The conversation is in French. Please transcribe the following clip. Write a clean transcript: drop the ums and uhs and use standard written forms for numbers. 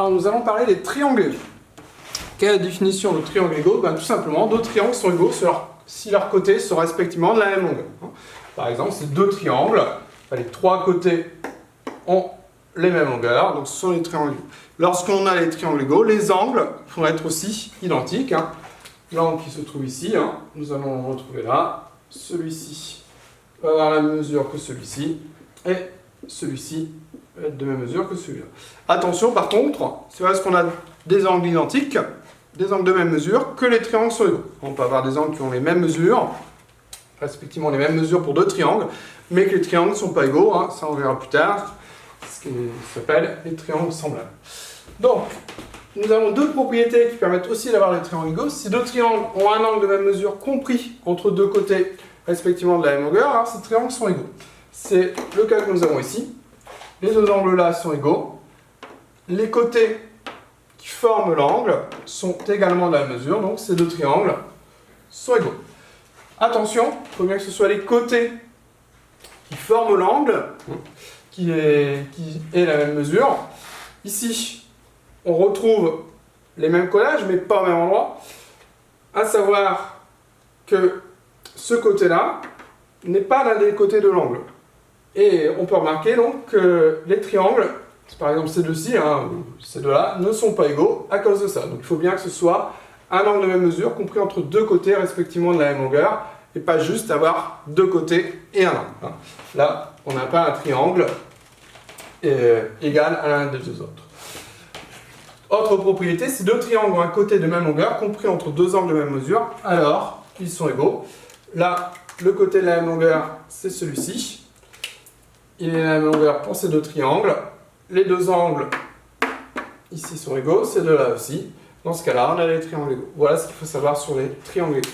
Alors nous allons parler des triangles égaux. Quelle est la définition de triangle égaux? Tout simplement, deux triangles sont égaux si leurs côtés sont respectivement de la même longueur. Par exemple, c'est deux triangles, les trois côtés ont les mêmes longueurs, donc ce sont les triangles égaux. Lorsqu'on a les triangles égaux, les angles pourraient être aussi identiques. L'angle qui se trouve ici, nous allons le retrouver là. Celui-ci va avoir la même mesure que celui-ci, et celui-ci va être de même mesure que celui-là. Attention, par contre, c'est parce qu'on a des angles identiques, des angles de même mesure, que les triangles sont égaux. On peut avoir des angles qui ont les mêmes mesures, respectivement les mêmes mesures pour deux triangles, mais que les triangles ne sont pas égaux, ça on verra plus tard, ce qui s'appelle les triangles semblables. Donc, nous avons deux propriétés qui permettent aussi d'avoir les triangles égaux. Si deux triangles ont un angle de même mesure compris entre deux côtés respectivement de la même longueur, alors ces triangles sont égaux. C'est le cas que nous avons ici. Les deux angles là sont égaux. Les côtés qui forment l'angle sont également de la même mesure, donc ces deux triangles sont égaux. Attention, il faut bien que ce soit les côtés qui forment l'angle qui est la même mesure. Ici, on retrouve les mêmes collages, mais pas au même endroit. À savoir que ce côté-là n'est pas l'un des côtés de l'angle. Et on peut remarquer donc que les triangles, par exemple ces deux-ci, ces deux-là, ne sont pas égaux à cause de ça. Donc il faut bien que ce soit un angle de même mesure compris entre deux côtés respectivement de la même longueur, et pas juste avoir deux côtés et un angle. Là, on n'a pas un triangle égal à l'un des deux autres. Autre propriété, si deux triangles ont un côté de même longueur, compris entre deux angles de même mesure, alors ils sont égaux. Là, le côté de la même longueur, c'est celui-ci. Il est de la même longueur pour ces deux triangles. Les deux angles ici sont égaux, ces deux-là aussi. Dans ce cas-là, on a les triangles égaux. Voilà ce qu'il faut savoir sur les triangles égaux.